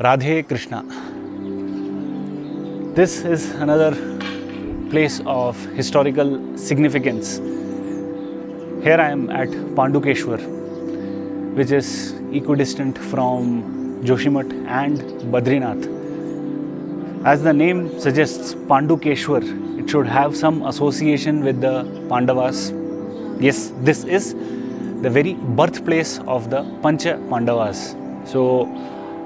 Radhekrishna. This is another place of historical significance. Here I am at Pandukeshwar, which is equidistant from Joshimath and Badrinath. As the name suggests, Pandukeshwar, it should have some association with the Pandavas. Yes, this is the very birthplace of the Pancha Pandavas. So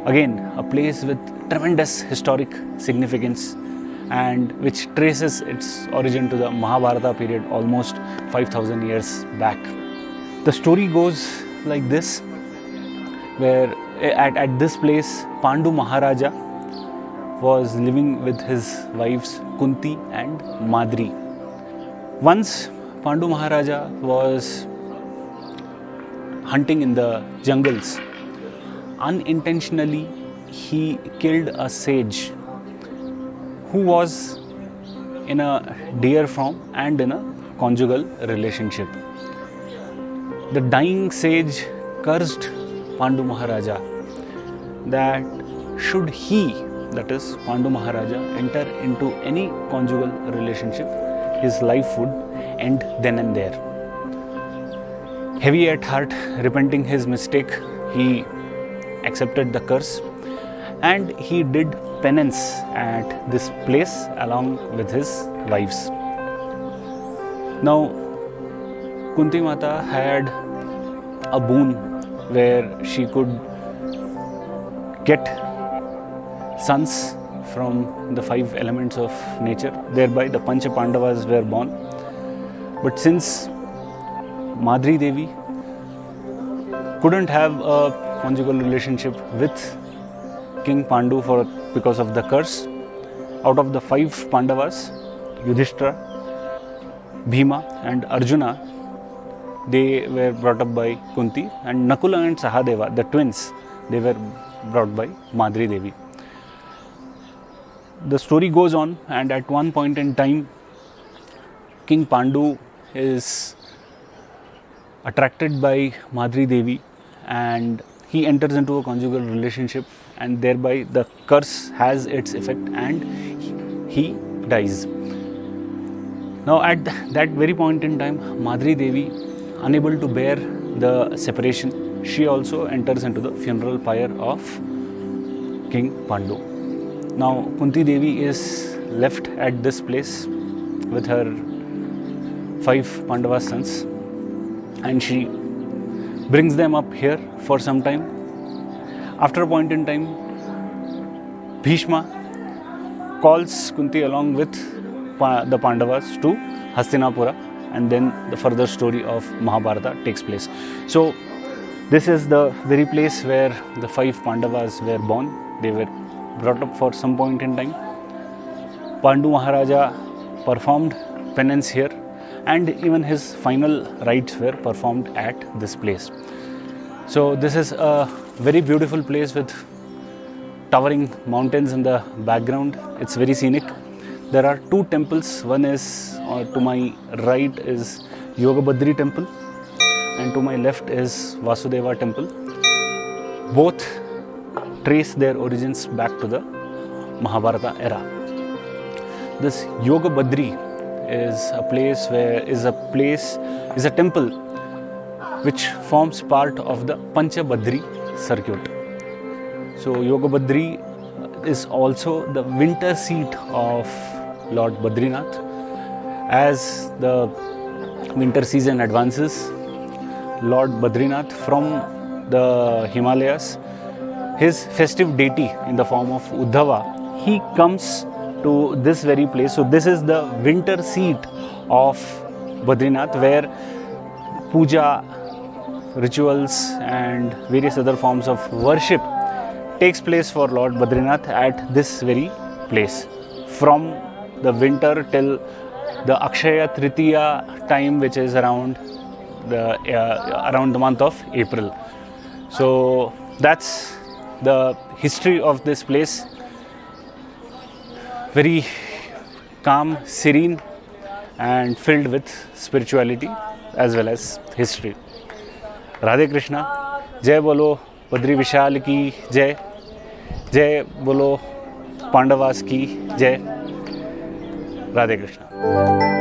again, a place with tremendous historic significance and which traces its origin to the Mahabharata period almost 5000 years back. The story goes like this, where at this place Pandu Maharaja was living with his wives Kunti and Madri. Once Pandu Maharaja was hunting in the jungles. Unintentionally, he killed a sage who was in a deer form and in a conjugal relationship. The dying sage cursed Pandu Maharaja that should he, that is Pandu Maharaja, enter into any conjugal relationship, his life would end then and there. Heavy at heart, repenting his mistake, he accepted the curse and he did penance at this place along with his wives. Now, Kunti Mata had a boon where she could get sons from the 5 elements of nature. Thereby the Pancha Pandavas were born. But since Madri Devi couldn't have a conjugal relationship with King Pandu because of the curse, out of the 5 Pandavas, Yudhishthira, Bhima and Arjuna, they were brought up by Kunti, and Nakula and Sahadeva, the twins, they were brought by Madri Devi. The story goes on, and at one point in time, King Pandu is attracted by Madri Devi and he enters into a conjugal relationship, and thereby the curse has its effect and he dies. Now at that very point in time, Madri Devi, unable to bear the separation, she also enters into the funeral pyre of King Pandu. Now Kunti Devi is left at this place with her 5 Pandava sons, and she brings them up here for some time. After a point in time, Bhishma calls Kunti along with the Pandavas to Hastinapura, and then the further story of Mahabharata takes place. So this is the very place where the 5 Pandavas were born. They were brought up for some point in time. Pandu Maharaja performed penance here, and even his final rites were performed at this place. So this is a very beautiful place with towering mountains in the background. It's very scenic. There are 2 temples. One is to my right is Yogabadri temple, and to my left is Vasudeva temple. Both trace their origins back to the Mahabharata era. This Yogabadri is a temple which forms part of the Panchabadri circuit. So Yogabadri is also the winter seat of Lord Badrinath. As the winter season advances, Lord Badrinath from the Himalayas, his festive deity in the form of Uddhava, he comes to this very place. So this is the winter seat of Badrinath, where Poojya, rituals and various other forms of worship takes place for Lord Badrinath at this very place. From the winter till the Akshaya Tritiya time, which is around the month of April. So that's the history of this place. Very calm, serene and filled with spirituality as well as history. Radhe Krishna, Jai Bolo, Padri Vishal ki Jai. जय बोलो पांडवास की जय। राधे कृष्णा।